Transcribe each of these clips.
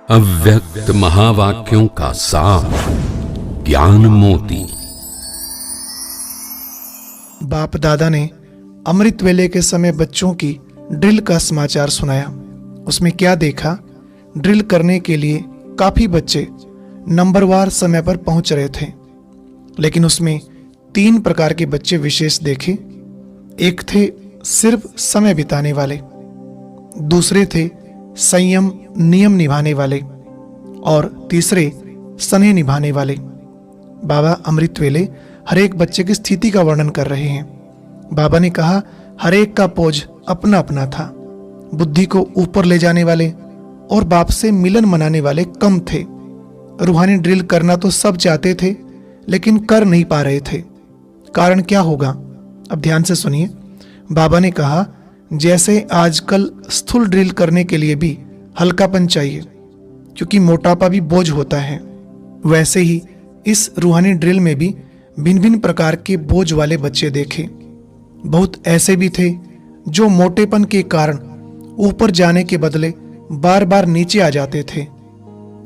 अव्यक्त महावाक्यों का सार ज्ञान मोती। बाप दादा ने अमृत वेले के समय बच्चों की ड्रिल का समाचार सुनाया। उसमें क्या देखा? ड्रिल करने के लिए काफी बच्चे नंबरवार समय पर पहुंच रहे थे, लेकिन उसमें 3 प्रकार के बच्चे विशेष देखे। एक थे सिर्फ समय बिताने वाले, दूसरे थे संयम नियम निभाने वाले, और तीसरे स्नेह निभाने वाले। बाबा अमृत वेले हर एक बच्चे की स्थिति का वर्णन कर रहे हैं। बाबा ने कहा हर एक का पोज अपना अपना था। बुद्धि को ऊपर ले जाने वाले और बाप से मिलन मनाने वाले कम थे। रूहानी ड्रिल करना तो सब चाहते थे, लेकिन कर नहीं पा रहे थे। कारण क्या होगा? अब ध्यान से सुनिए। बाबा ने कहा जैसे आजकल स्थूल ड्रिल करने के लिए भी हल्कापन चाहिए, क्योंकि मोटापा भी बोझ होता है, वैसे ही इस रूहानी ड्रिल में भी भिन्न भिन्न प्रकार के बोझ वाले बच्चे देखे। बहुत ऐसे भी थे जो मोटेपन के कारण ऊपर जाने के बदले बार बार नीचे आ जाते थे।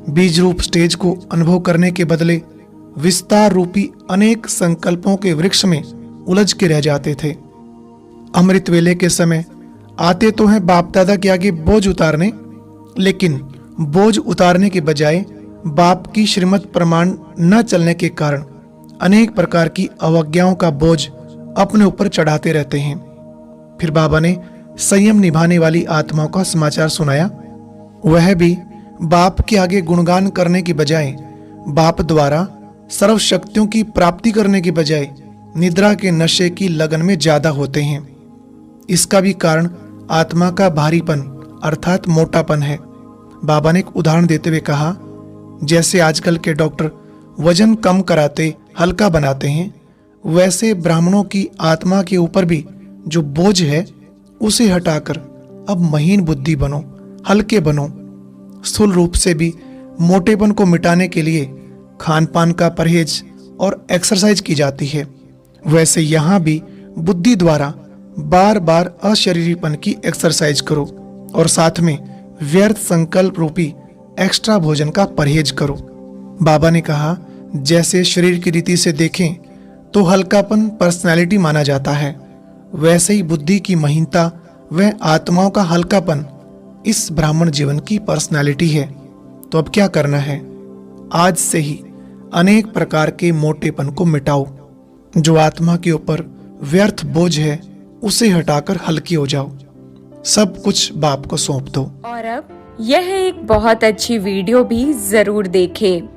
बीज रूप स्टेज को अनुभव करने के बदले विस्तार रूपी अनेक संकल्पों के वृक्ष में उलझ के रह जाते थे। अमृत वेले के समय आते तो हैं बाप दादा के आगे बोझ उतारने, लेकिन बोझ उतारने के बजाय बाप की श्रीमत प्रमाण न चलने के कारण अनेक प्रकार की अवज्ञाओं का बोझ अपने ऊपर चढ़ाते रहते हैं। फिर बाबा ने संयम निभाने वाली आत्माओं का समाचार सुनाया। वह भी बाप के आगे गुणगान करने के बजाय, बाप द्वारा सर्व शक्तियों की प्राप्ति करने के बजाय निद्रा के नशे की लगन में ज्यादा होते हैं। इसका भी कारण आत्मा का भारीपन अर्थात मोटापन है। बाबा ने एक उदाहरण देते हुए कहा, जैसे आजकल के डॉक्टर वजन कम कराते हल्का बनाते हैं, वैसे ब्राह्मणों की आत्मा के ऊपर भी जो बोझ है उसे हटाकर अब महीन बुद्धि बनो, हल्के बनो। स्थूल रूप से भी मोटेपन को मिटाने के लिए खान पान का परहेज और एक्सरसाइज की जाती है, वैसे यहाँ भी बुद्धि द्वारा बार बार अशरीरीपन की एक्सरसाइज करो और साथ में व्यर्थ संकल्प रूपी एक्स्ट्रा भोजन का परहेज करो। बाबा ने कहा जैसे शरीर की रीति से देखें तो हल्कापन पर्सनैलिटी माना जाता है, वैसे ही बुद्धि की महीनता व आत्माओं का हल्कापन इस ब्राह्मण जीवन की पर्सनैलिटी है। तो अब क्या करना है? आज से ही अनेक प्रकार के मोटेपन को मिटाओ। जो आत्मा के ऊपर व्यर्थ बोझ है उसे हटाकर हल्की हो जाओ। सब कुछ बाप को सौंप दो। और अब यह एक बहुत अच्छी वीडियो भी जरूर देखें।